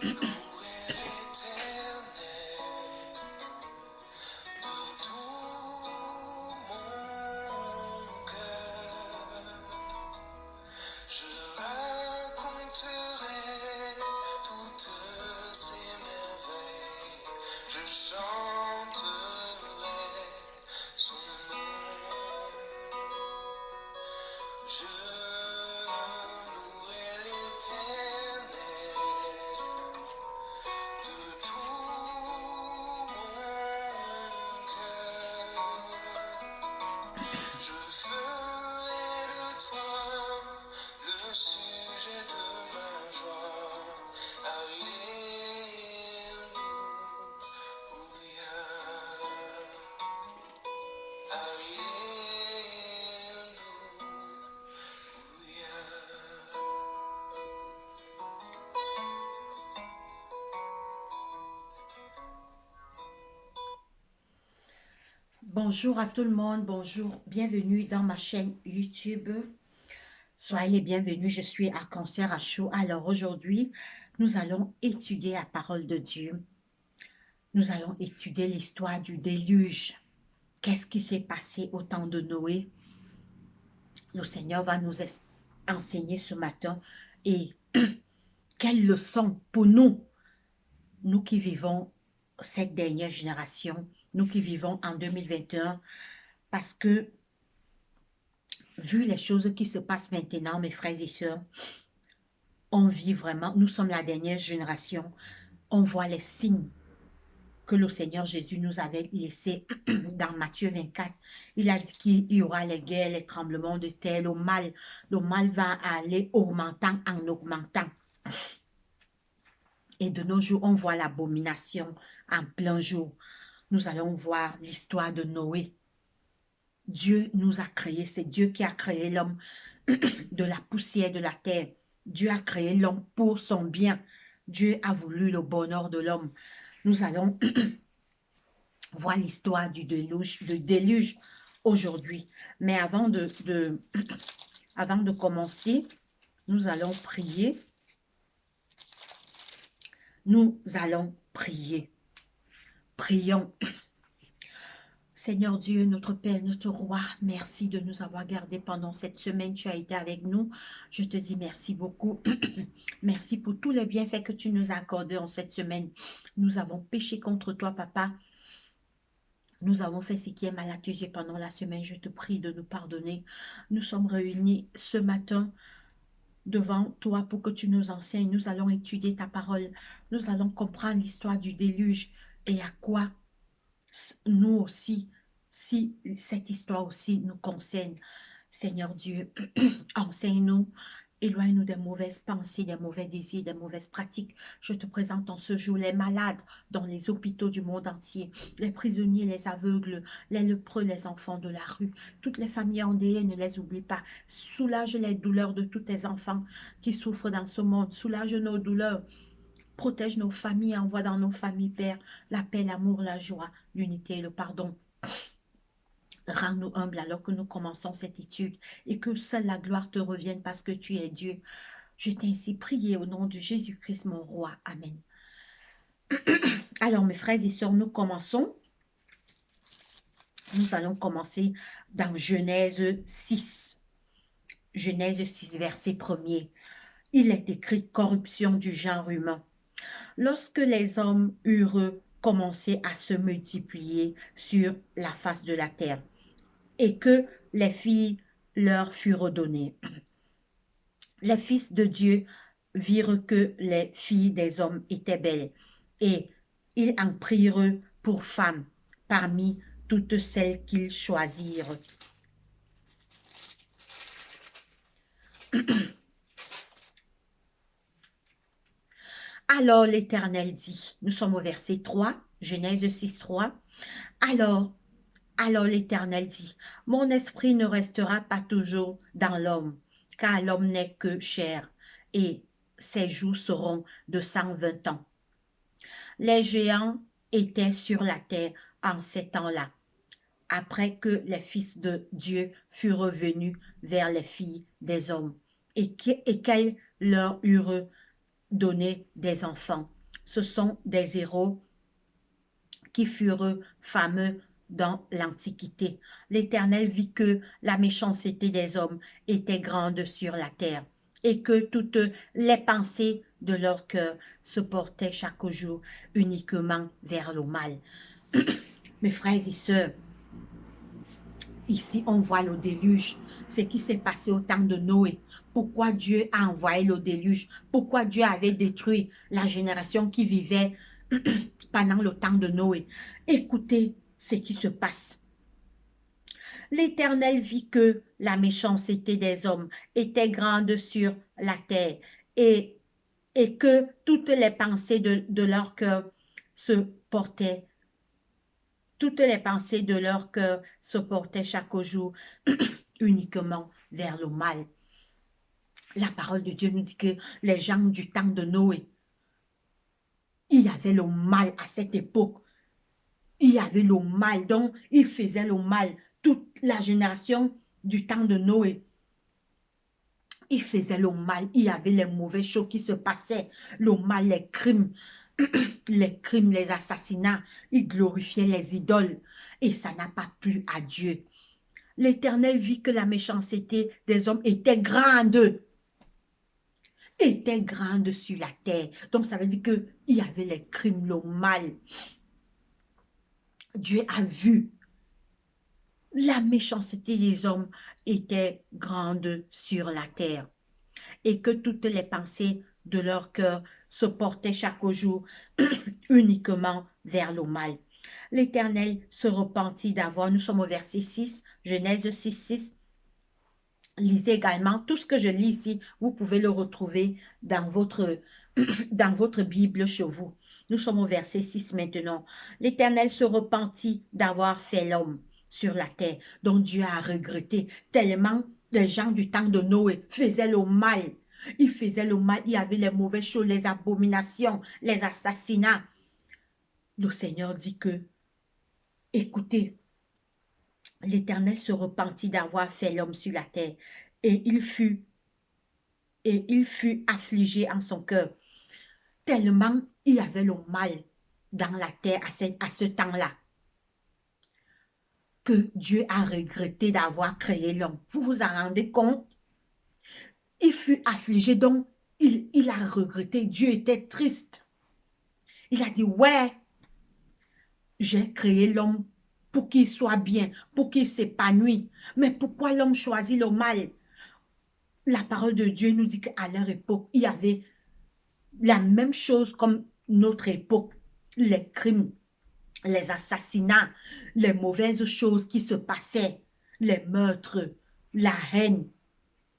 Louer l'Éternel de tout mon cœur. Je raconterai toutes ces merveilles, je chanterai son nom. Je louerai l'Éternel de tout mon cœur. Je ferai de toi le sujet de ma joie. Alléluia. Alléluia. Bonjour à tout le monde, bonjour, bienvenue dans ma chaîne YouTube. Soyez les bienvenus, je suis à Cancer à chaud. Alors aujourd'hui, nous allons étudier la parole de Dieu. Nous allons étudier l'histoire du déluge. Qu'est-ce qui s'est passé au temps de Noé? Le Seigneur va nous enseigner ce matin et quelle leçon pour nous, nous qui vivons cette dernière génération, nous qui vivons en 2021, parce que vu les choses qui se passent maintenant, mes frères et sœurs, on vit vraiment, nous sommes la dernière génération, on voit les signes que le Seigneur Jésus nous avait laissés dans Matthieu 24. Il a dit qu'il y aura les guerres, les tremblements de terre, le mal va aller augmentant en augmentant. Et de nos jours, on voit l'abomination en plein jour. Nous allons voir l'histoire de Noé. Dieu nous a créés, c'est Dieu qui a créé l'homme de la poussière de la terre. Dieu a créé l'homme pour son bien. Dieu a voulu le bonheur de l'homme. Nous allons voir l'histoire du déluge aujourd'hui. Mais avant de commencer, nous allons prier. Nous allons prier. Prions. Seigneur Dieu, notre Père, notre Roi, merci de nous avoir gardés pendant cette semaine. Tu as été avec nous. Je te dis merci beaucoup. Merci pour tous les bienfaits que tu nous as accordés en cette semaine. Nous avons péché contre toi, Papa. Nous avons fait ce qui est mal à tes yeux pendant la semaine. Je te prie de nous pardonner. Nous sommes réunis ce matin devant toi pour que tu nous enseignes. Nous allons étudier ta parole. Nous allons comprendre l'histoire du déluge et à quoi nous aussi, si cette histoire aussi nous concerne. Seigneur Dieu, enseigne-nous, éloigne-nous des mauvaises pensées, des mauvais désirs, des mauvaises pratiques. Je te présente en ce jour les malades dans les hôpitaux du monde entier, les prisonniers, les aveugles, les lépreux, les enfants de la rue, toutes les familles endeuillées, ne les oublie pas. Soulage les douleurs de tous tes enfants qui souffrent dans ce monde. Soulage nos douleurs. Protège nos familles, envoie dans nos familles, Père, la paix, l'amour, la joie, l'unité et le pardon. Rends-nous humbles alors que nous commençons cette étude et que seule la gloire te revienne parce que tu es Dieu. Je t'ai ainsi prié au nom de Jésus-Christ, mon roi. Amen. Alors, mes frères et sœurs, nous commençons. Nous allons commencer dans Genèse 6. Genèse 6, verset 1er. Il est écrit corruption du genre humain. Lorsque les hommes eurent commencé à se multiplier sur la face de la terre et que les filles leur furent données, les fils de Dieu virent que les filles des hommes étaient belles et ils en prirent pour femmes parmi toutes celles qu'ils choisirent. Alors l'Éternel dit, nous sommes au verset 3, Genèse 6, 3. Alors l'Éternel dit, mon esprit ne restera pas toujours dans l'homme, car l'homme n'est que chair, et ses jours seront de 120 ans. Les géants étaient sur la terre en ces temps-là, après que les fils de Dieu furent revenus vers les filles des hommes, et qu'elles leur eurent donné des enfants. Ce sont des héros qui furent fameux dans l'Antiquité. L'Éternel vit que la méchanceté des hommes était grande sur la terre et que toutes les pensées de leur cœur se portaient chaque jour uniquement vers le mal. Mes frères et sœurs, ici on voit le déluge, ce qui s'est passé au temps de Noé. Pourquoi Dieu a envoyé le déluge? Pourquoi Dieu avait détruit la génération qui vivait pendant le temps de Noé? Écoutez ce qui se passe. L'Éternel vit que la méchanceté des hommes était grande sur la terre et, et que toutes les pensées de leur cœur se portaient, toutes les pensées de leur cœur se portaient chaque jour uniquement vers le mal. La parole de Dieu nous dit que les gens du temps de Noé, il y avait le mal à cette époque. Il y avait le mal, donc ils faisaient le mal. Toute la génération du temps de Noé, ils faisaient le mal. Il y avait les mauvaises choses qui se passaient. Le mal, les crimes, les assassinats. Ils glorifiaient les idoles. Et ça n'a pas plu à Dieu. L'Éternel vit que la méchanceté des hommes était grande. Était grande sur la terre. Donc ça veut dire qu'il y avait les crimes, le mal. Dieu a vu la méchanceté des hommes était grande sur la terre et que toutes les pensées de leur cœur se portaient chaque jour uniquement vers le mal. L'Éternel se repentit d'avoir, nous sommes au verset 6, Genèse 6, 6. Lisez également, tout ce que je lis ici, vous pouvez le retrouver dans votre Bible chez vous. Nous sommes au verset 6 maintenant. L'Éternel se repentit d'avoir fait l'homme sur la terre, dont Dieu a regretté, tellement les gens du temps de Noé faisaient le mal. Ils faisaient le mal, il y avait les mauvaises choses, les abominations, les assassinats. Le Seigneur dit que, écoutez, l'Éternel se repentit d'avoir fait l'homme sur la terre, et il fut affligé en son cœur, tellement il y avait le mal dans la terre à ce temps-là, que Dieu a regretté d'avoir créé l'homme. Vous vous en rendez compte? Il fut affligé, donc il a regretté. Dieu était triste. Il a dit, ouais, j'ai créé l'homme pour qu'il soit bien, pour qu'il s'épanouisse. Mais pourquoi l'homme choisit le mal? La parole de Dieu nous dit qu'à leur époque, il y avait la même chose comme notre époque. Les crimes, les assassinats, les mauvaises choses qui se passaient, les meurtres, la haine.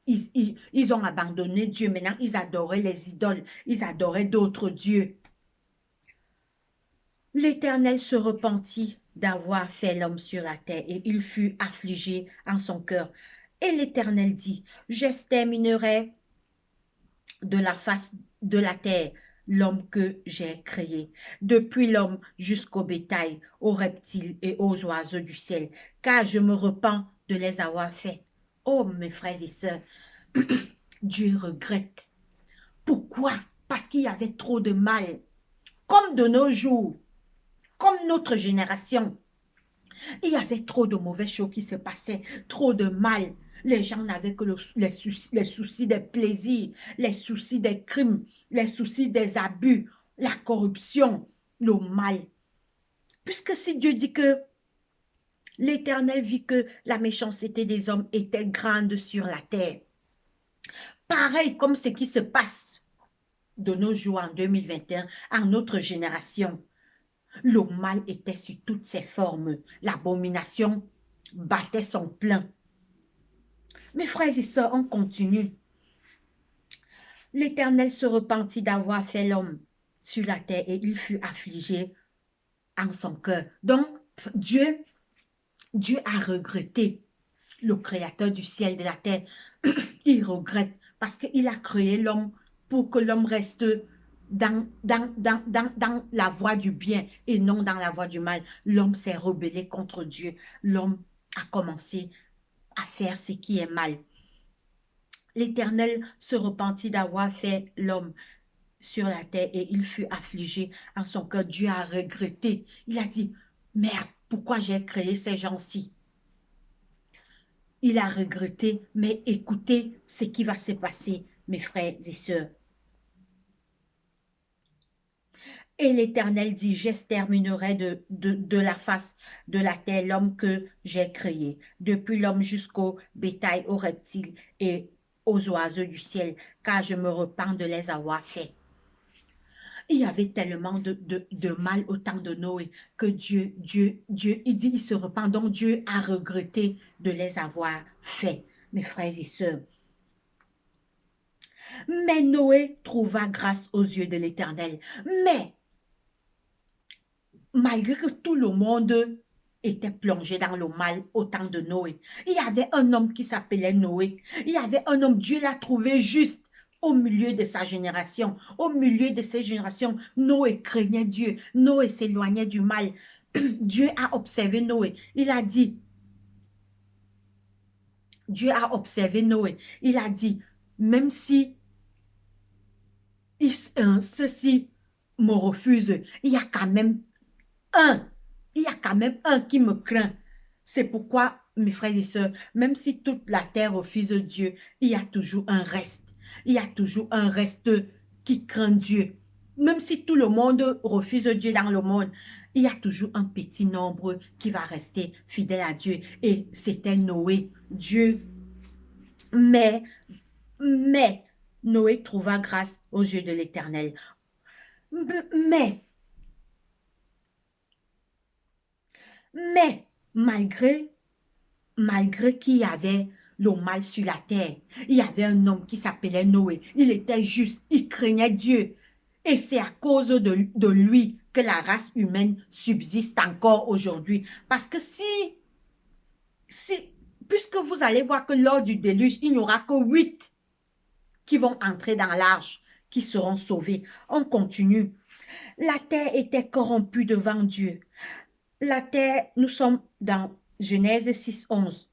Ils ont abandonné Dieu. Maintenant, ils adoraient les idoles. Ils adoraient d'autres dieux. L'Éternel se repentit d'avoir fait l'homme sur la terre et il fut affligé en son cœur. Et l'Éternel dit, j'exterminerai de la face de la terre l'homme que j'ai créé, depuis l'homme jusqu'au bétail, aux reptiles et aux oiseaux du ciel, car je me repens de les avoir faits. Oh, mes frères et sœurs, Dieu regrette. Pourquoi? Parce qu'il y avait trop de mal. Comme de nos jours, comme notre génération, il y avait trop de mauvaises choses qui se passaient, trop de mal. Les gens n'avaient que les soucis des plaisirs, les soucis des crimes, les soucis des abus, la corruption, le mal. Puisque si Dieu dit que l'Éternel vit que la méchanceté des hommes était grande sur la terre, pareil comme ce qui se passe de nos jours en 2021, en notre génération, le mal était sur toutes ses formes. L'abomination battait son plein. Mes frères et sœurs, on continue. L'Éternel se repentit d'avoir fait l'homme sur la terre et il fut affligé en son cœur. Donc, Dieu a regretté, le créateur du ciel et de la terre. Il regrette parce qu'il a créé l'homme pour que l'homme reste dans la voie du bien et non dans la voie du mal. L'homme s'est rebellé contre Dieu. L'homme a commencé à faire ce qui est mal. L'Éternel se repentit d'avoir fait l'homme sur la terre et il fut affligé en son cœur. Dieu a regretté. Il a dit, merde, pourquoi j'ai créé ces gens-ci? Il a regretté, mais écoutez ce qui va se passer, mes frères et sœurs. Et l'Éternel dit, j'exterminerai de la face de la terre l'homme que j'ai créé, depuis l'homme jusqu'au bétail, aux reptiles et aux oiseaux du ciel, car je me repens de les avoir faits. Il y avait tellement de mal au temps de Noé que Dieu, il dit, il se repent. Donc Dieu a regretté de les avoir faits, mes frères et sœurs. Mais Noé trouva grâce aux yeux de l'Éternel. Mais, malgré que tout le monde était plongé dans le mal au temps de Noé, il y avait un homme qui s'appelait Noé. Il y avait un homme, Dieu l'a trouvé juste. Au milieu de sa génération, au milieu de ses générations, Noé craignait Dieu, Noé s'éloignait du mal. Dieu a observé Noé, il a dit, Dieu a observé Noé, il a dit, même si ceux-ci me refusent, il y a quand même un qui me craint. C'est pourquoi, mes frères et sœurs, même si toute la terre refuse Dieu, il y a toujours un reste. Il y a toujours un reste qui craint Dieu. Même si tout le monde refuse Dieu dans le monde, il y a toujours un petit nombre qui va rester fidèle à Dieu. Et c'était Noé. Dieu, mais Noé trouva grâce aux yeux de l'Éternel. Mais, malgré qu'il y avait le mal sur la terre, il y avait un homme qui s'appelait Noé. Il était juste, il craignait Dieu. Et c'est à cause de lui que la race humaine subsiste encore aujourd'hui. Parce que puisque vous allez voir que lors du déluge, il n'y aura que 8 qui vont entrer dans l'arche, qui seront sauvés. On continue. La terre était corrompue devant Dieu. La terre, nous sommes dans Genèse 6, 11.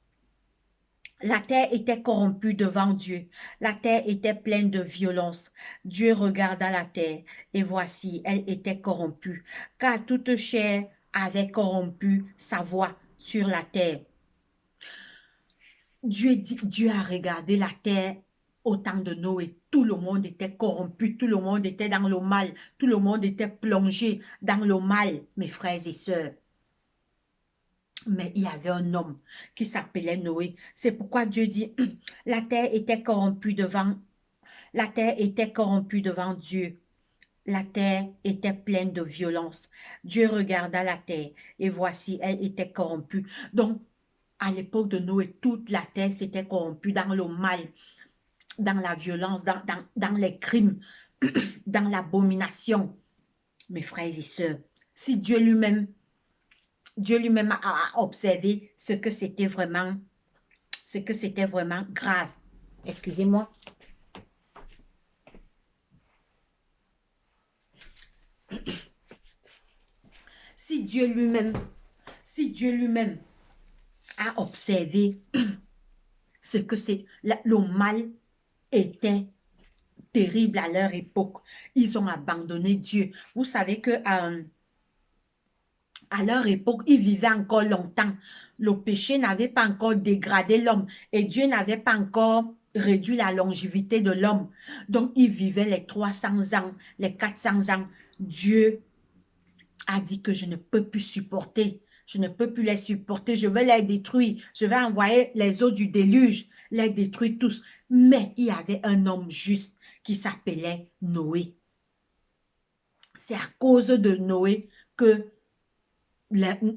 La terre était corrompue devant Dieu. La terre était pleine de violence. Dieu regarda la terre, et voici, elle était corrompue, car toute chair avait corrompu sa voix sur la terre. Dieu a regardé la terre au temps de Noé. Tout le monde était corrompu, tout le monde était dans le mal, tout le monde était plongé dans le mal, mes frères et sœurs. Mais il y avait un homme qui s'appelait Noé. C'est pourquoi Dieu dit, la terre était corrompue devant Dieu. La terre était pleine de violence. Dieu regarda la terre et voici, elle était corrompue. Donc, à l'époque de Noé, toute la terre s'était corrompue dans le mal, dans la violence, dans les crimes, dans l'abomination. Mes frères et sœurs, si Dieu lui-même a observé ce que c'était vraiment grave. Excusez-moi. Si Dieu lui-même a observé ce que c'est, le mal était terrible à leur époque. Ils ont abandonné Dieu. Vous savez que à leur époque, ils vivaient encore longtemps. Le péché n'avait pas encore dégradé l'homme et Dieu n'avait pas encore réduit la longévité de l'homme. Donc, ils vivaient les 300 ans, les 400 ans. Dieu a dit que je ne peux plus supporter. Je ne peux plus les supporter. Je vais les détruire. Je vais envoyer les eaux du déluge, les détruire tous. Mais il y avait un homme juste qui s'appelait Noé. C'est à cause de Noé que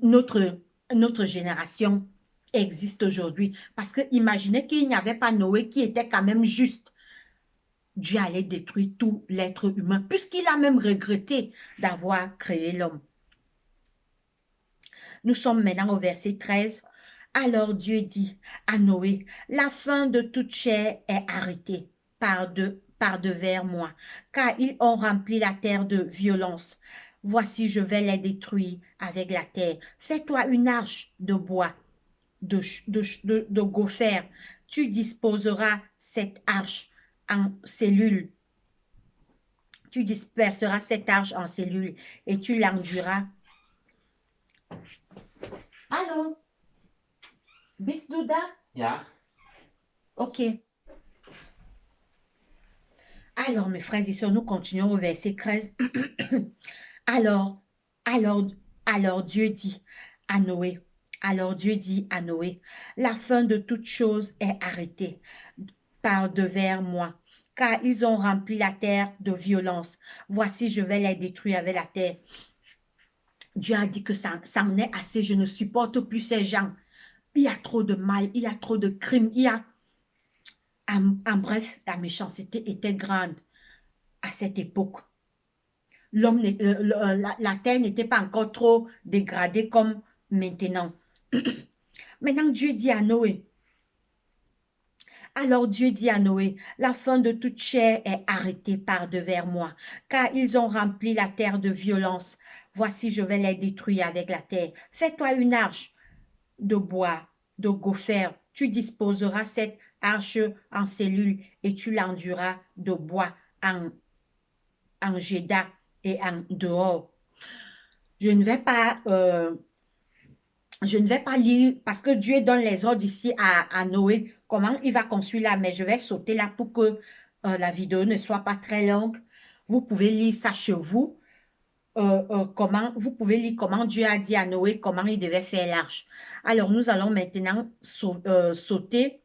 notre génération existe aujourd'hui. Parce que imaginez qu'il n'y avait pas Noé qui était quand même juste. Dieu allait détruire tout l'être humain, puisqu'il a même regretté d'avoir créé l'homme. Nous sommes maintenant au verset 13. Alors Dieu dit à Noé, la fin de toute chair est arrêtée par devers moi, car ils ont rempli la terre de violence. Voici, je vais les détruire avec la terre. Fais-toi une arche de bois, de gopher. Tu disposeras cette arche en cellules. Tu disperseras cette arche en cellules et tu l'enduras. Allô? Bisdouda? Ja. Ok. Alors, mes frères et sœurs, nous continuons au verset 13. Alors, alors, alors Dieu dit à Noé, la fin de toute chose est arrêtée par devers moi, car ils ont rempli la terre de violence. Voici, je vais les détruire avec la terre. Dieu a dit que ça en est assez, je ne supporte plus ces gens. Il y a trop de mal, il y a trop de crimes, en bref, la méchanceté était grande à cette époque. La terre n'était pas encore trop dégradée comme maintenant. Maintenant, Dieu dit à Noé, alors Dieu dit à Noé, la fin de toute chair est arrêtée par devers moi, car ils ont rempli la terre de violence. Voici, je vais les détruire avec la terre. Fais-toi une arche de bois, de gopher. Tu disposeras cette arche en cellules et tu l'enduras de bois en Géda et en dehors. Je ne vais pas lire parce que Dieu donne les ordres ici à Noé, comment il va construire là, mais je vais sauter là pour que la vidéo ne soit pas très longue. Vous pouvez lire ça chez vous. Vous pouvez lire comment Dieu a dit à Noé comment il devait faire l'arche. Alors, nous allons maintenant sauter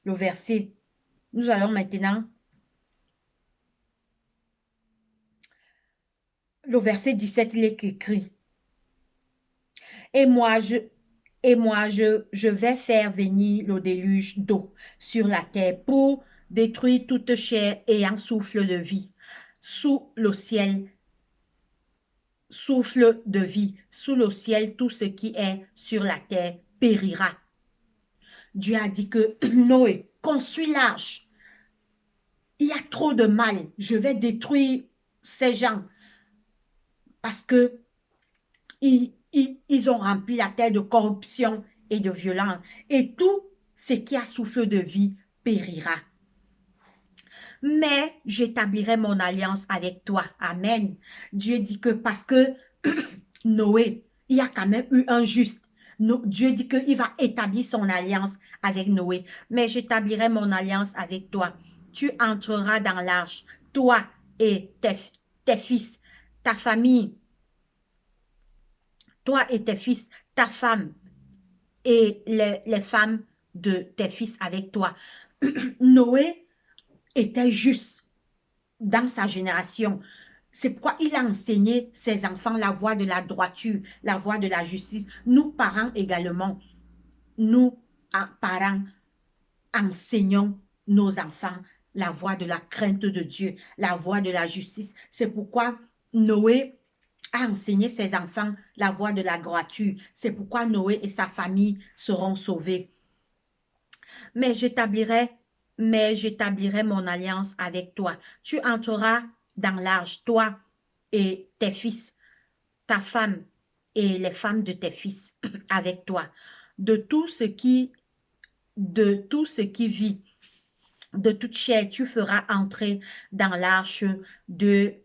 le verset. Nous allons maintenant le verset 17, il est écrit. Et moi, je vais faire venir le déluge d'eau sur la terre pour détruire toute chair ayant souffle de vie. Sous le ciel, souffle de vie, sous le ciel, tout ce qui est sur la terre périra. Dieu a dit que Noé, construis l'arche. Il y a trop de mal. Je vais détruire ces gens parce que ils ont rempli la terre de corruption et de violence. Et tout ce qui a souffle de vie périra. Mais j'établirai mon alliance avec toi. Amen. Dieu dit que parce que Noé, il y a quand même eu un juste. Dieu dit qu'il va établir son alliance avec Noé. Mais j'établirai mon alliance avec toi. Tu entreras dans l'arche, toi et tes fils, ta famille, toi et tes fils, ta femme et les femmes de tes fils avec toi. Noé était juste dans sa génération. C'est pourquoi il a enseigné ses enfants la voie de la droiture, la voie de la justice. Nous, parents également, nous, parents, enseignons nos enfants la voie de la crainte de Dieu, la voie de la justice. C'est pourquoi Noé a enseigné ses enfants la voie de la droiture. C'est pourquoi Noé et sa famille seront sauvés. Mais j'établirai mon alliance avec toi. Tu entreras dans l'arche, toi et tes fils, ta femme et les femmes de tes fils avec toi. De tout ce qui vit, de toute chair, tu feras entrer dans l'arche de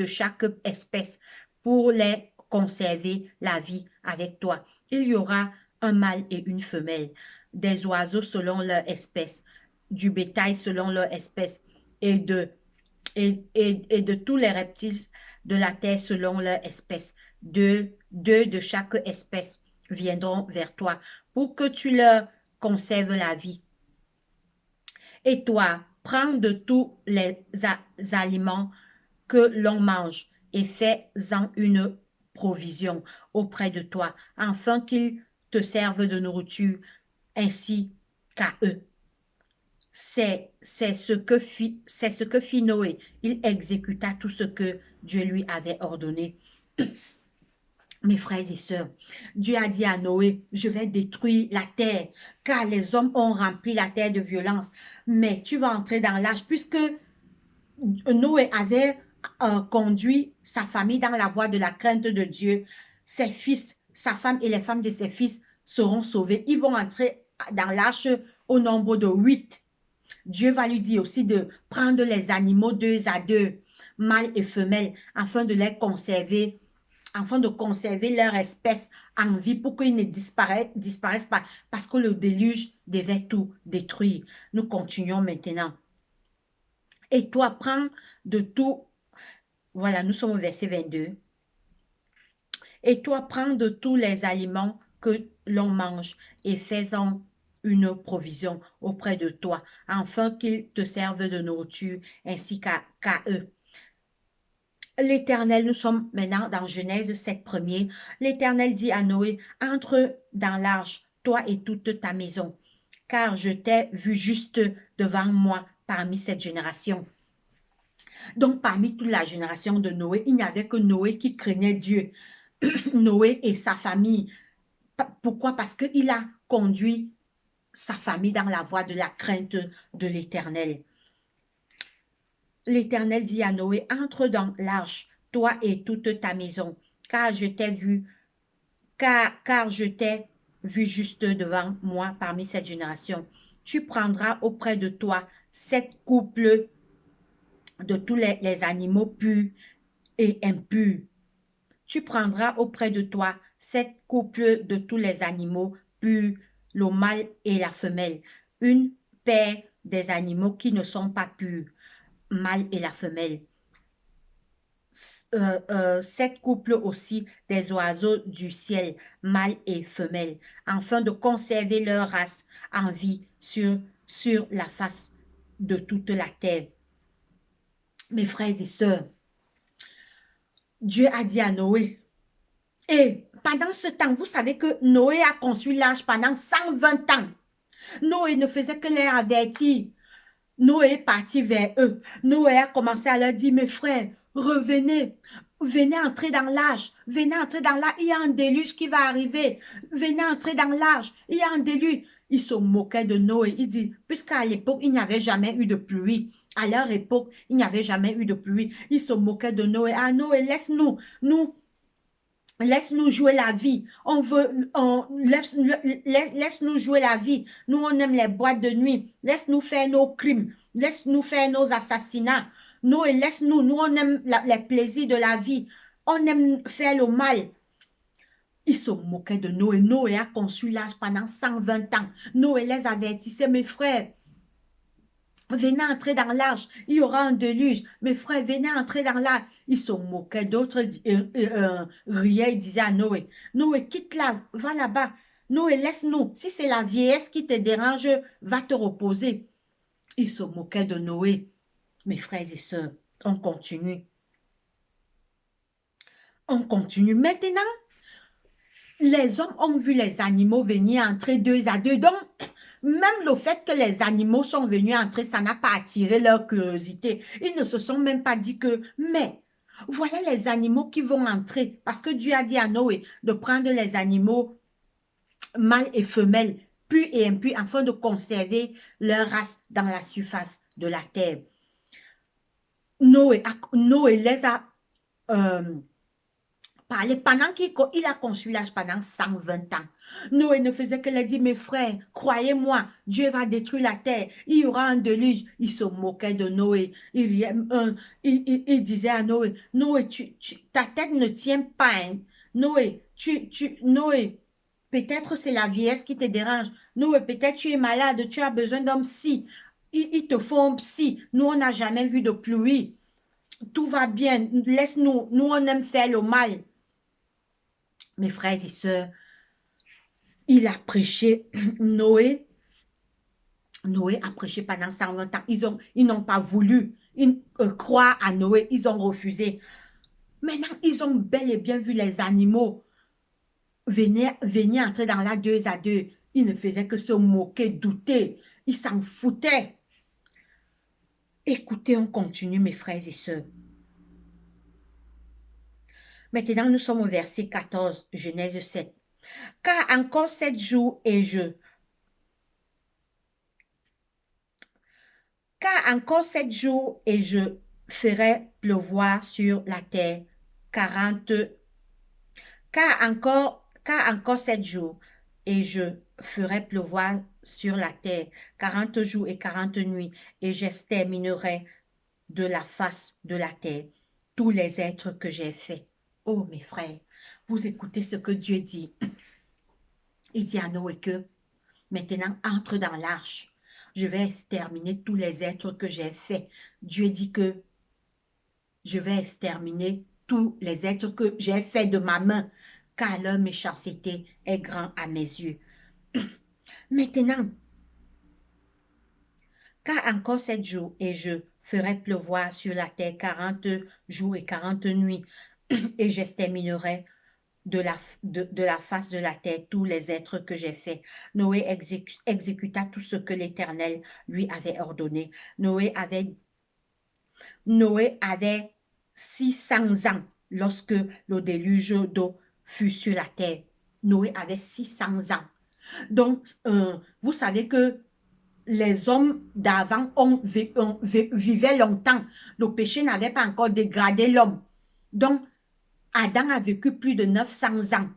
chaque espèce pour les conserver la vie avec toi. Il y aura un mâle et une femelle, des oiseaux selon leur espèce, du bétail selon leur espèce, et de tous les reptiles de la terre selon leur espèce. Deux de chaque espèce viendront vers toi pour que tu leur conserves la vie. Et toi, prends de tous les aliments que l'on mange et fais-en une provision auprès de toi, afin qu'ils te servent de nourriture ainsi qu'à eux. C'est ce que fit Noé. Il exécuta tout ce que Dieu lui avait ordonné. Mes frères et sœurs, Dieu a dit à Noé, je vais détruire la terre, car les hommes ont rempli la terre de violence. Mais tu vas entrer dans l'arche, puisque Noé avait conduit sa famille dans la voie de la crainte de Dieu. Ses fils, sa femme et les femmes de ses fils seront sauvés. Ils vont entrer dans l'arche au nombre de 8. Dieu va lui dire aussi de prendre les animaux deux à deux, mâles et femelles, afin de les conserver, afin de conserver leur espèce en vie pour qu'ils ne disparaissent pas, parce que le déluge devait tout détruire. Nous continuons maintenant. Et toi, prends de tout, voilà, nous sommes au verset 22. Et toi, prends de tous les aliments que l'on mange et fais-en une provision auprès de toi, afin qu'ils te servent de nourriture ainsi qu'à eux. L'Éternel, nous sommes maintenant dans Genèse 7 premier. L'Éternel dit à Noé, entre dans l'arche, toi et toute ta maison, car je t'ai vu juste devant moi parmi cette génération. Donc, parmi toute la génération de Noé, il n'y avait que Noé qui craignait Dieu. Noé et sa famille. Pourquoi? Parce qu'il a conduit sa famille dans la voie de la crainte de l'Éternel. L'Éternel dit à Noé, entre dans l'arche, toi et toute ta maison, car je t'ai vu, car je t'ai vu juste devant moi parmi cette génération. Tu prendras auprès de toi 7 couples de tous les animaux purs et impurs. Tu prendras auprès de toi 7 couples de tous les animaux purs, le mâle et la femelle, une paire des animaux qui ne sont pas purs, mâle et la femelle. 7 couples aussi des oiseaux du ciel, mâle et femelle, afin de conserver leur race en vie sur la face de toute la terre. Mes frères et sœurs, Dieu a dit à Noé, et pendant ce temps, vous savez que Noé a construit l'arche pendant 120 ans. Noé ne faisait que les avertir. Noé est parti vers eux. Noé a commencé à leur dire, mes frères, revenez, venez entrer dans l'arche, venez entrer dans l'arche, il y a un déluge qui va arriver, venez entrer dans l'arche, il y a un déluge. Ils se moquaient de Noé, ils disent, puisqu'à l'époque, il n'y avait jamais eu de pluie, à leur époque, il n'y avait jamais eu de pluie, ils se moquaient de Noé. Ah Noé, laisse-nous, laisse-nous jouer la vie. Laisse-nous jouer la vie. Nous, on aime les boîtes de nuit. Laisse-nous faire nos crimes. Laisse-nous faire nos assassinats. Nous, laisse-nous. Nous, on aime les plaisirs de la vie. On aime faire le mal. Ils se moquaient de Noé. Noé a conçu l'âge pendant 120 ans. Noé les avertissait, mes frères. Venez entrer dans l'arche, il y aura un déluge. Mes frères, venez entrer dans l'arche. Ils se moquaient, d'autres riaient, ils disaient à Noé, Noé, quitte là, va là-bas. Noé, laisse-nous. Si c'est la vieillesse qui te dérange, va te reposer. Ils se moquaient de Noé. Mes frères et sœurs, on continue. On continue. Maintenant, les hommes ont vu les animaux venir entrer deux à deux. Donc, même le fait que les animaux sont venus entrer, ça n'a pas attiré leur curiosité. Ils ne se sont même pas dit que, mais voilà les animaux qui vont entrer. Parce que Dieu a dit à Noé de prendre les animaux mâles et femelles, purs et impurs, afin de conserver leur race dans la surface de la terre. Noé les a parlé pendant qu'il a conçu l'âge pendant 120 ans. Noé ne faisait que leur dire, mes frères, croyez-moi, Dieu va détruire la terre, il y aura un déluge. Il se moquait de Noé, il disait à Noé, Noé, ta tête ne tient pas, hein. Noé, Noé, peut-être c'est la vieillesse qui te dérange. Noé, peut-être tu es malade, tu as besoin d'un psy. Il te faut un psy. Nous, on n'a jamais vu de pluie. Tout va bien, laisse-nous, nous on aime faire le mal. Mes frères et sœurs, il a prêché, Noé a prêché pendant 120 ans. Ils n'ont pas voulu croire à Noé, ils ont refusé. Maintenant, ils ont bel et bien vu les animaux venir entrer dans la deux à deux. Ils ne faisaient que se moquer, douter. Ils s'en foutaient. Écoutez, on continue, mes frères et sœurs. Maintenant, nous sommes au verset 14, Genèse 7. Car encore 7 jours et je ferai pleuvoir sur la terre 40. Car encore 7 jours et je ferai pleuvoir sur la terre 40 jours et 40 nuits, et j'exterminerai de la face de la terre tous les êtres que j'ai faits. Oh mes frères, vous écoutez ce que Dieu dit. Il dit à Noé que maintenant entre dans l'arche. Je vais exterminer tous les êtres que j'ai faits. Dieu dit que je vais exterminer tous les êtres que j'ai faits de ma main, car leur méchanceté est grande à mes yeux. Maintenant, car encore 7 jours, et je ferai pleuvoir sur la terre 40 jours et 40 nuits, et j'exterminerai de la face de la terre tous les êtres que j'ai faits. Noé exécuta tout ce que l'Éternel lui avait ordonné. Noé avait 600 ans lorsque le déluge d'eau fut sur la terre. Noé avait 600 ans. Donc, vous savez que les hommes d'avant vivaient longtemps. Le péché n'avait pas encore dégradé l'homme. Donc, Adam a vécu plus de 900 ans.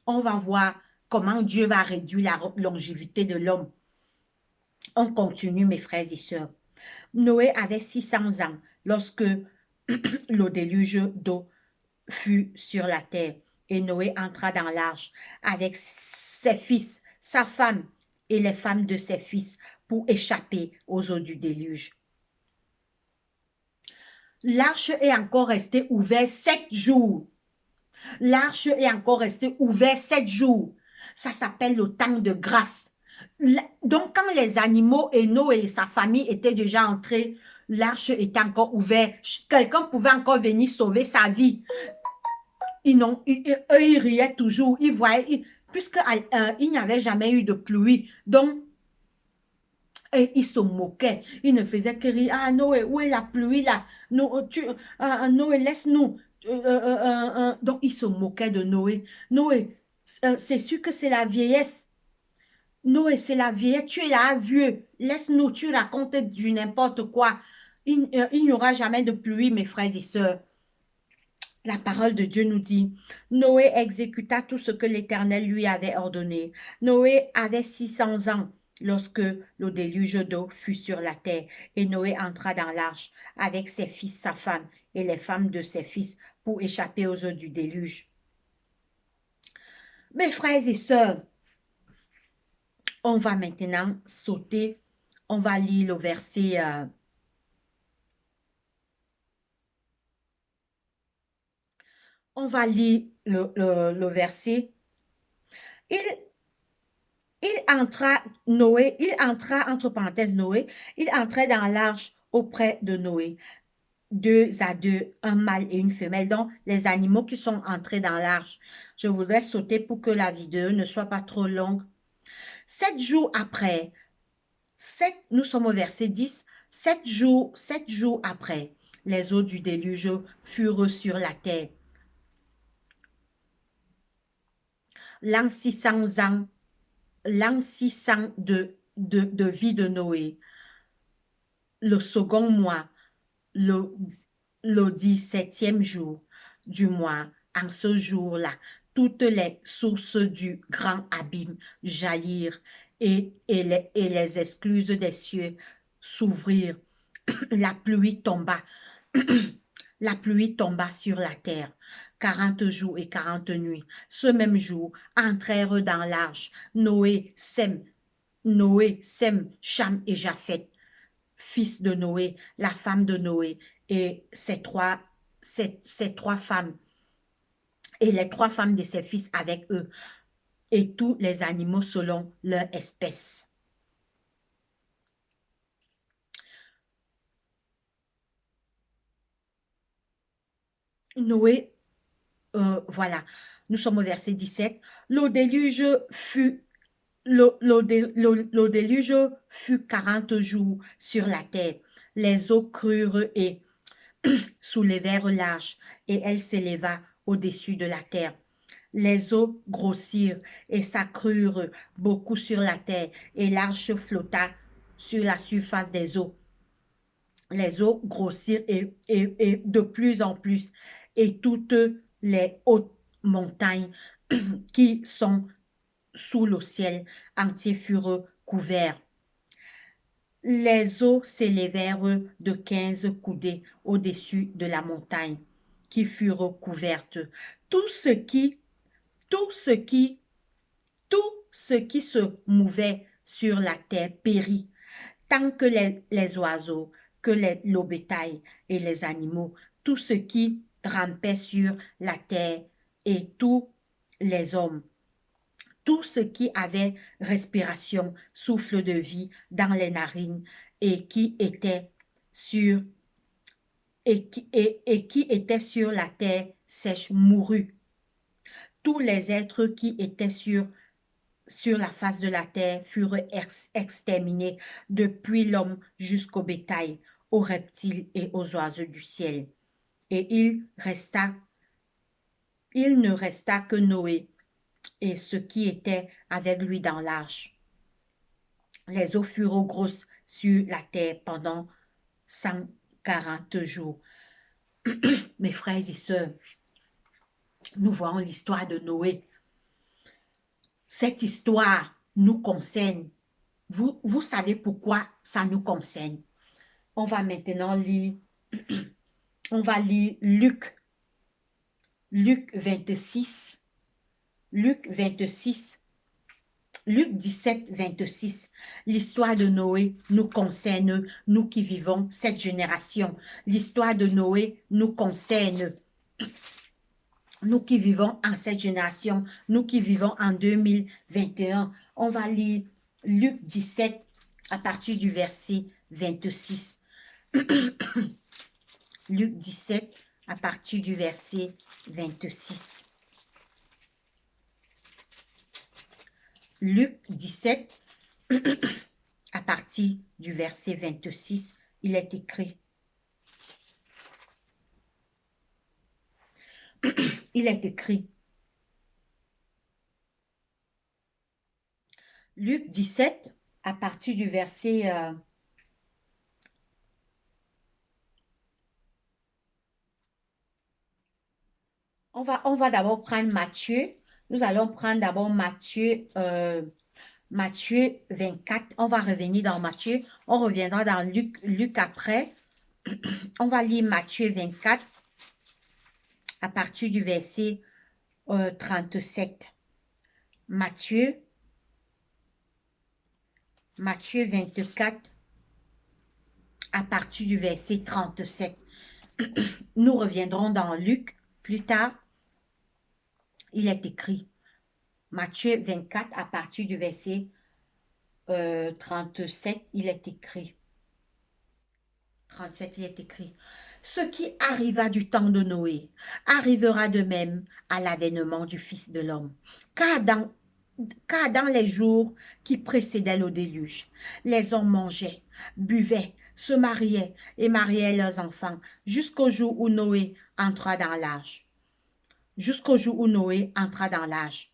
On va voir comment Dieu va réduire la longévité de l'homme. On continue, mes frères et sœurs. Noé avait 600 ans lorsque le déluge d'eau fut sur la terre. Et Noé entra dans l'arche avec ses fils, sa femme et les femmes de ses fils pour échapper aux eaux du déluge. L'arche est encore restée ouverte 7 jours. L'arche est encore restée ouverte 7 jours. Ça s'appelle le temps de grâce. Donc, quand les animaux et Noé et sa famille étaient déjà entrés, l'arche était encore ouverte. Quelqu'un pouvait encore venir sauver sa vie. Eux, ils riaient toujours. Ils voyaient, puisqu'il n'y avait jamais eu de pluie. Donc, ils se moquaient. Ils ne faisaient que rire. Ah, Noé, où est la pluie là? Noé, laisse-nous. Donc, ils se moquaient de Noé. Noé, c'est sûr que c'est la vieillesse. Noé, c'est la vieillesse. Tu es là, vieux. Laisse-nous, tu racontes du n'importe quoi. Il n'y aura jamais de pluie, mes frères et sœurs. La parole de Dieu nous dit, Noé exécuta tout ce que l'Éternel lui avait ordonné. Noé avait 600 ans lorsque le déluge d'eau fut sur la terre, et Noé entra dans l'arche avec ses fils, sa femme et les femmes de ses fils pour échapper aux eaux du déluge. Mes frères et sœurs, on va maintenant sauter, on va lire le verset... on va lire le verset. Noé, il entra, entre parenthèses, Noé, il entrait dans l'arche auprès de Noé, 2 à 2, un mâle et une femelle, donc les animaux qui sont entrés dans l'arche. Je voudrais sauter pour que la vidéo ne soit pas trop longue. 7 jours après, nous sommes au verset 10, 7 jours après, les eaux du déluge furent sur la terre. L'an 600 ans, l'an 600 de vie de Noé, le second mois, le 17e jour du mois, en ce jour-là, toutes les sources du grand abîme jaillirent et les escluses des cieux s'ouvrirent. La pluie tomba. La pluie tomba sur la terre. 40 jours et 40 nuits. Ce même jour, entrèrent dans l'arche Noé, Sem, Cham et Japheth, fils de Noé, la femme de Noé, et ces trois femmes, et les 3 femmes de ses fils avec eux, et tous les animaux selon leur espèce. Noé, voilà, nous sommes au verset 17. Le déluge fut 40 jours sur la terre. Les eaux crurent et soulevèrent l'arche, et elle s'éleva au-dessus de la terre. Les eaux grossirent et s'accrurent beaucoup sur la terre, et l'arche flotta sur la surface des eaux. Les eaux grossirent et de plus en plus, et toutes les hautes montagnes qui sont sous le ciel entier furent couverts. Les eaux s'élevèrent de 15 coudées au-dessus de la montagne qui furent couvertes. Tout ce qui, tout ce qui, tout ce qui se mouvait sur la terre périt, tant que les oiseaux, que le bétail et les animaux, tout ce qui rampait sur la terre et tous les hommes. Tout ce qui avait respiration, souffle de vie dans les narines et qui était sur, qui était sur la terre sèche mourut. Tous les êtres qui étaient sur la face de la terre furent exterminés, depuis l'homme jusqu'au bétail, aux reptiles et aux oiseaux du ciel. Et il ne resta que Noé et ce qui était avec lui dans l'arche. Les eaux furent grosses sur la terre pendant 140 jours. Mes frères et sœurs, nous voyons l'histoire de Noé. Cette histoire nous concerne. Vous savez pourquoi ça nous concerne. On va maintenant lire, on va lire Luc 26, Luc 26, Luc 17, 26. L'histoire de Noé nous concerne, nous qui vivons cette génération. L'histoire de Noé nous concerne, nous qui vivons en cette génération, nous qui vivons en 2021. On va lire Luc 17 à partir du verset 26. Luc 17 à partir du verset 26. Luc 17 à partir du verset 26, il est écrit. Il est écrit. Luc 17 à partir du verset on va d'abord prendre Matthieu. Nous allons prendre d'abord Matthieu 24. On va revenir dans Matthieu. On reviendra dans Luc après. On va lire Matthieu 24 à partir du verset 37. Matthieu 24 à partir du verset 37. Nous reviendrons dans Luc plus tard. Il est écrit, Matthieu 24 à partir du verset 37, il est écrit. 37, il est écrit. Ce qui arriva du temps de Noé arrivera de même à l'avènement du Fils de l'homme. Car dans les jours qui précédaient le déluge, les hommes mangeaient, buvaient, se mariaient et mariaient leurs enfants jusqu'au jour où Noé entra dans l'âge. Jusqu'au jour où Noé entra dans l'âge.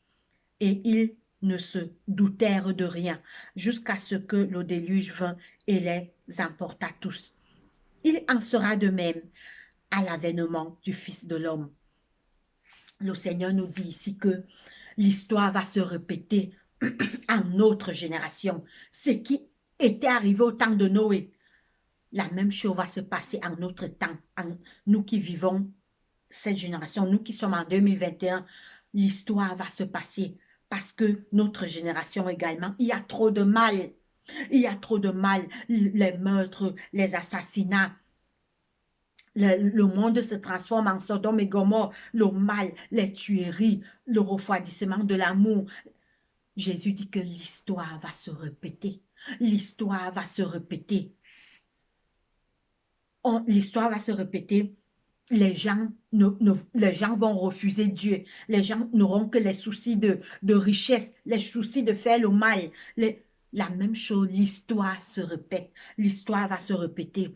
Et ils ne se doutèrent de rien jusqu'à ce que le déluge vint et les emporta tous. Il en sera de même à l'avènement du Fils de l'homme. Le Seigneur nous dit ici que l'histoire va se répéter en notre génération. Ce qui était arrivé au temps de Noé, la même chose va se passer en notre temps, nous qui vivons cette génération, nous qui sommes en 2021, l'histoire va se passer parce que notre génération également, il y a trop de mal. Il y a trop de mal, les meurtres, les assassinats. Le monde se transforme en Sodome et Gomorrhe, le mal, les tueries, le refroidissement de l'amour. Jésus dit que l'histoire va se répéter. L'histoire va se répéter. L'histoire va se répéter. Les gens vont refuser Dieu. Les gens n'auront que les soucis de richesse, les soucis de faire le mal. La même chose, l'histoire se répète. L'histoire va se répéter.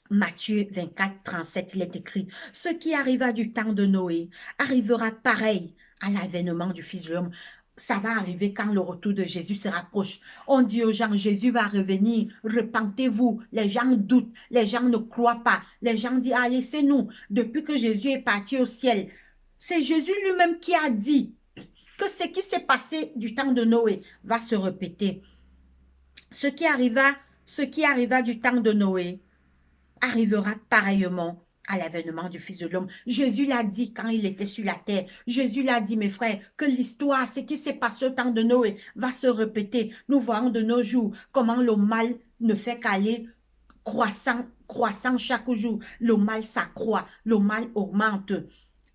Matthieu 24, 37, il est écrit, « Ce qui arriva du temps de Noé arrivera pareil à l'avènement du Fils de l'homme. » Ça va arriver quand le retour de Jésus se rapproche. On dit aux gens, Jésus va revenir, repentez-vous. Les gens doutent, les gens ne croient pas. Les gens disent, ah, laissez-nous. Depuis que Jésus est parti au ciel, c'est Jésus lui-même qui a dit, que ce qui s'est passé du temps de Noé va se répéter. Ce qui arriva du temps de Noé arrivera pareillement à l'avènement du Fils de l'homme. Jésus l'a dit quand il était sur la terre. Jésus l'a dit, mes frères, que l'histoire, ce qui s'est passé au temps de Noé, va se répéter. Nous voyons de nos jours comment le mal ne fait qu'aller croissant chaque jour. Le mal s'accroît, le mal augmente.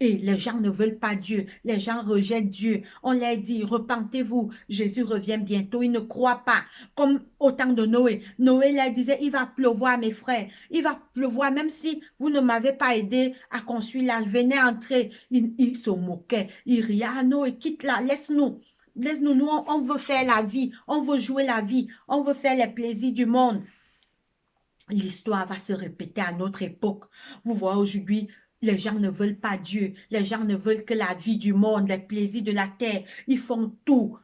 Et les gens ne veulent pas Dieu, les gens rejettent Dieu. On leur dit, repentez-vous, Jésus revient bientôt. Ils ne croient pas. Comme au temps de Noé. Noé leur disait, il va pleuvoir mes frères, il va pleuvoir, même si vous ne m'avez pas aidé à construire l'arche, venez entrer. Il se moquait, il riait, ah Noé, quitte-la, laisse-nous. Laisse-nous, nous, on veut faire la vie, on veut jouer la vie, on veut faire les plaisirs du monde. L'histoire va se répéter à notre époque. Vous voyez aujourd'hui, les gens ne veulent pas Dieu. Les gens ne veulent que la vie du monde, les plaisirs de la terre. Ils font tout.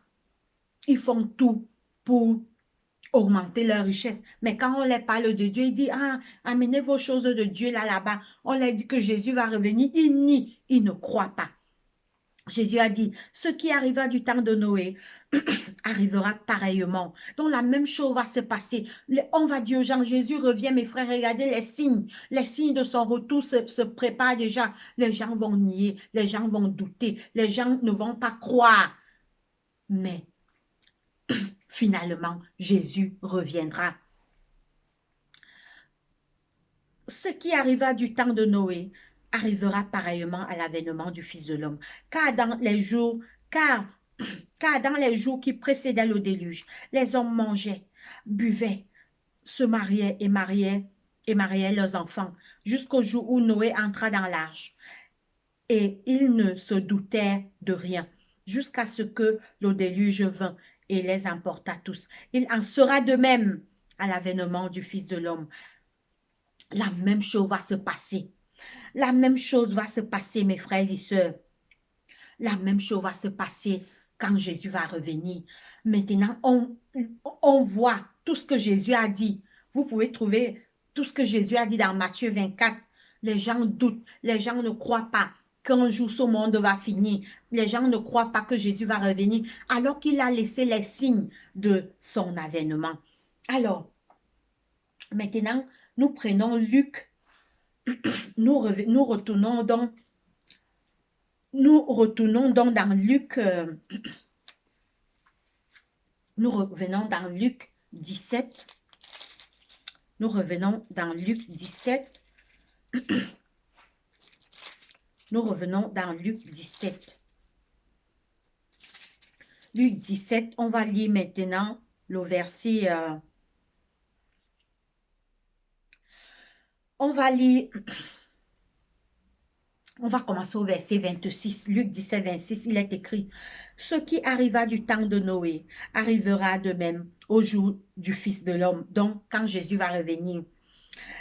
Ils font tout pour augmenter leur richesse. Mais quand on leur parle de Dieu, ils disent, ah, amenez vos choses de Dieu là-bas. On leur dit que Jésus va revenir. Ils nient. Ils ne croient pas. Jésus a dit, ce qui arriva du temps de Noé arrivera pareillement. Donc la même chose va se passer. On va dire aux gens, Jésus revient, mes frères, regardez les signes de son retour se préparent déjà. Les gens vont nier, les gens vont douter, les gens ne vont pas croire. Mais finalement, Jésus reviendra. Ce qui arriva du temps de Noé arrivera pareillement à l'avènement du Fils de l'homme. Car dans les jours qui précédaient le déluge, les hommes mangeaient, buvaient, se mariaient et mariaient leurs enfants, jusqu'au jour où Noé entra dans l'arche. Et ils ne se doutaient de rien, jusqu'à ce que le déluge vint et les emporta tous. Il en sera de même à l'avènement du Fils de l'homme. La même chose va se passer. La même chose va se passer, mes frères et sœurs. La même chose va se passer quand Jésus va revenir. Maintenant, on voit tout ce que Jésus a dit. Vous pouvez trouver tout ce que Jésus a dit dans Matthieu 24. Les gens doutent, les gens ne croient pas qu'un jour ce monde va finir. Les gens ne croient pas que Jésus va revenir, alors qu'il a laissé les signes de son avènement. Alors, maintenant, nous prenons Luc. Nous retournons donc dans Luc. Nous revenons dans Luc 17. Nous revenons dans Luc 17. Nous revenons dans Luc 17. Luc 17, on va lire maintenant le verset... on va commencer au verset 26. Luc 17, 26, il est écrit, « Ce qui arriva du temps de Noé arrivera de même au jour du Fils de l'homme. » Donc, quand Jésus va revenir,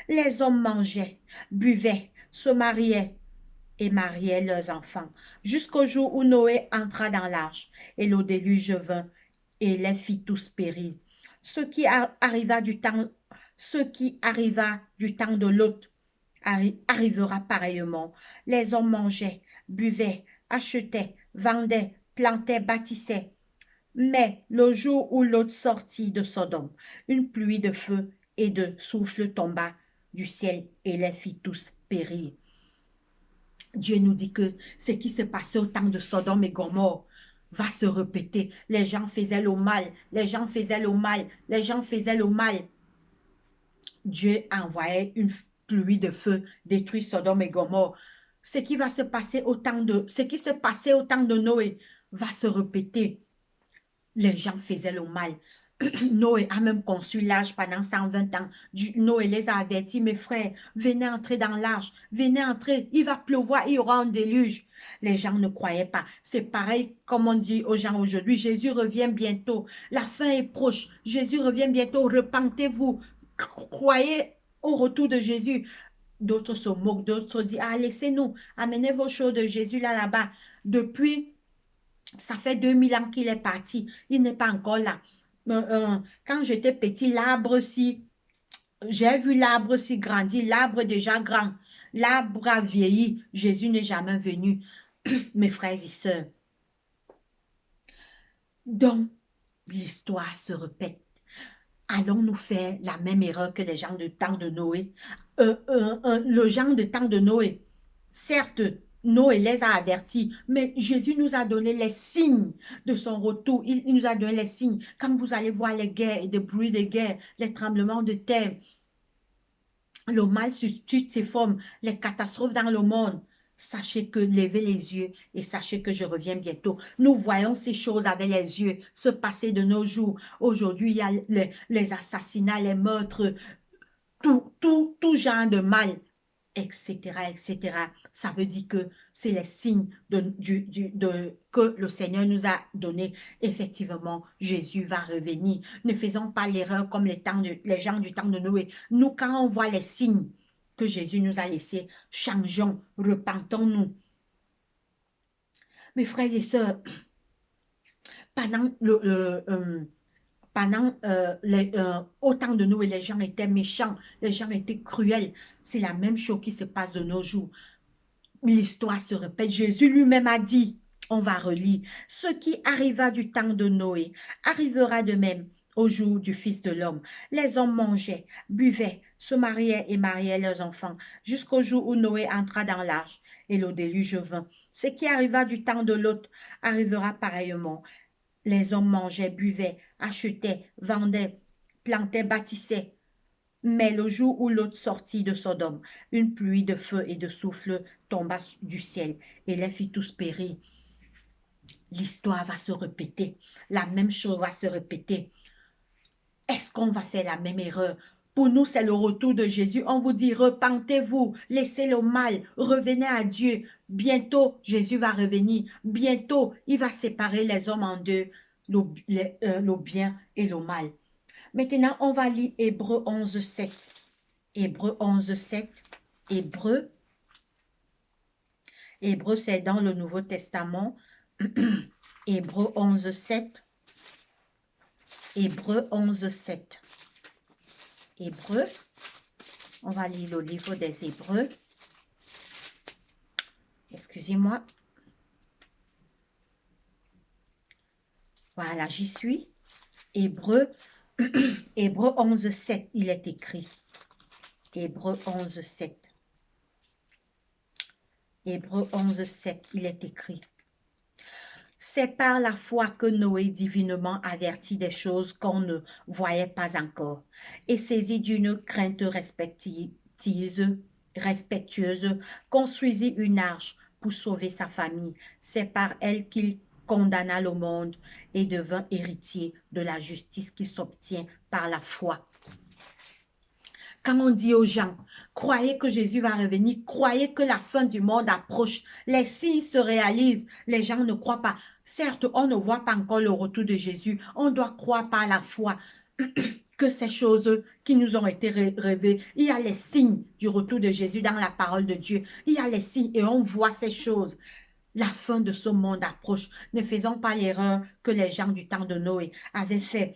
les hommes mangeaient, buvaient, se mariaient et mariaient leurs enfants, jusqu'au jour où Noé entra dans l'arche, et le déluge vint et les fit tous périr. Ce qui arriva du temps de Lot arrivera pareillement. Les hommes mangeaient, buvaient, achetaient, vendaient, plantaient, bâtissaient. Mais le jour où Lot sortit de Sodome, une pluie de feu et de souffle tomba du ciel et les fit tous périr. Dieu nous dit que ce qui s'est passé au temps de Sodome et Gomorrhe va se répéter. Les gens faisaient le mal, les gens faisaient le mal, les gens faisaient le mal. Dieu envoyait une pluie de feu, détruit Sodome et Gomorrhe. Ce qui se passait au temps de Noé va se répéter. Les gens faisaient le mal. Noé a même conçu l'arche pendant 120 ans. Noé les a avertis, mes frères, venez entrer dans l'arche, venez entrer, il va pleuvoir, il y aura un déluge. Les gens ne croyaient pas. C'est pareil comme on dit aux gens aujourd'hui, Jésus revient bientôt, la fin est proche, Jésus revient bientôt, repentez-vous, croyez au retour de Jésus. D'autres se moquent, d'autres disent, ah, laissez-nous, amenez vos choses de Jésus là-bas. Depuis, ça fait 2000 ans qu'il est parti, il n'est pas encore là. Quand j'étais petit, l'arbre si, j'ai vu l'arbre si grandir, l'arbre déjà grand, l'arbre a vieilli, Jésus n'est jamais venu. Mes frères et sœurs, Donc, l'histoire se répète. Allons-nous faire la même erreur que les gens du temps de Noé? Le gens du temps de Noé, certes, Noé les a avertis, mais Jésus nous a donné les signes de son retour. Il nous a donné les signes. Quand vous allez voir les guerres et des bruits de guerre, les tremblements de terre, le mal suscite ses formes, les catastrophes dans le monde. Sachez que levez les yeux et sachez que je reviens bientôt. Nous voyons ces choses avec les yeux se passer de nos jours. Aujourd'hui, il y a les assassinats, les meurtres, tout genre de mal, etc., etc. Ça veut dire que c'est les signes que le Seigneur nous a donné. Effectivement, Jésus va revenir. Ne faisons pas l'erreur comme les gens du temps de Noé. Nous, quand on voit les signes que Jésus nous a laissés, changeons, repentons-nous. Mes frères et sœurs, pendant au temps de Noé, les gens étaient méchants, les gens étaient cruels. C'est la même chose qui se passe de nos jours. L'histoire se répète. Jésus lui-même a dit, on va relire, ce qui arriva du temps de Noé arrivera de même au jour du Fils de l'homme. Les hommes mangeaient, buvaient, se mariaient et mariaient leurs enfants, jusqu'au jour où Noé entra dans l'arche et le déluge vint. Ce qui arriva du temps de Lot arrivera pareillement. Les hommes mangeaient, buvaient, achetaient, vendaient, plantaient, bâtissaient. Mais le jour où Lot sortit de Sodome, une pluie de feu et de souffle tomba du ciel et les fit tous périr. L'histoire va se répéter. La même chose va se répéter. Est-ce qu'on va faire la même erreur? Pour nous, c'est le retour de Jésus. On vous dit, repentez-vous, laissez le mal, revenez à Dieu. Bientôt, Jésus va revenir. Bientôt, il va séparer les hommes en deux, le bien et le mal. Maintenant, on va lire Hébreux 11, 7. Hébreux 11, 7. Hébreux, c'est dans le Nouveau Testament. Hébreux 11, 7. Hébreux 11, 7. Hébreux, on va lire le livre des Hébreux. Excusez-moi. Voilà, j'y suis. Hébreux, Hébreux 11, 7, il est écrit. Hébreux 11, 7. Hébreux 11, 7, il est écrit. C'est par la foi que Noé divinement avertit des choses qu'on ne voyait pas encore, et saisi d'une crainte respectueuse, construisit une arche pour sauver sa famille. C'est par elle qu'il condamna le monde et devint héritier de la justice qui s'obtient par la foi. Quand on dit aux gens, croyez que Jésus va revenir, croyez que la fin du monde approche, les signes se réalisent, les gens ne croient pas. Certes, on ne voit pas encore le retour de Jésus, on doit croire par la foi que ces choses qui nous ont été révélées, il y a les signes du retour de Jésus dans la parole de Dieu, il y a les signes et on voit ces choses. La fin de ce monde approche. Ne faisons pas l'erreur que les gens du temps de Noé avaient fait.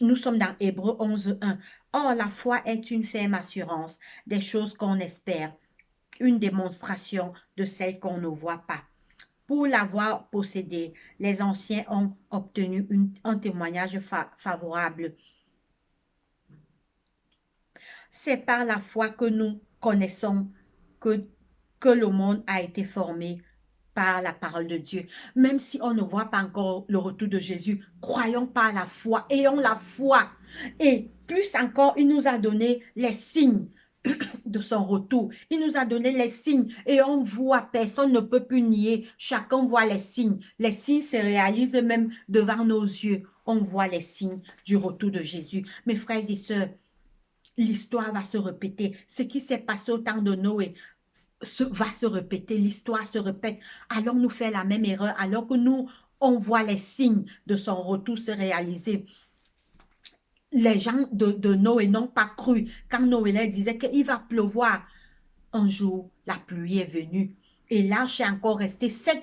Nous sommes dans Hébreux 11, 1. Or, la foi est une ferme assurance des choses qu'on espère, une démonstration de celles qu'on ne voit pas. Pour l'avoir possédée, les anciens ont obtenu un témoignage favorable. C'est par la foi que nous connaissons que le monde a été formé par la parole de Dieu. Même si on ne voit pas encore le retour de Jésus, croyons par la foi, ayons la foi. Et plus encore, il nous a donné les signes de son retour. Il nous a donné les signes et on voit, personne ne peut plus nier. Chacun voit les signes. Les signes se réalisent même devant nos yeux. On voit les signes du retour de Jésus. Mes frères et sœurs, l'histoire va se répéter. Ce qui s'est passé au temps de Noé va se répéter, l'histoire se répète. Allons nous faire la même erreur alors que nous, on voit les signes de son retour se réaliser. Les gens de Noé n'ont pas cru quand Noé leur disait qu'il va pleuvoir. Un jour, la pluie est venue et l'arche est encore restée 7 jours.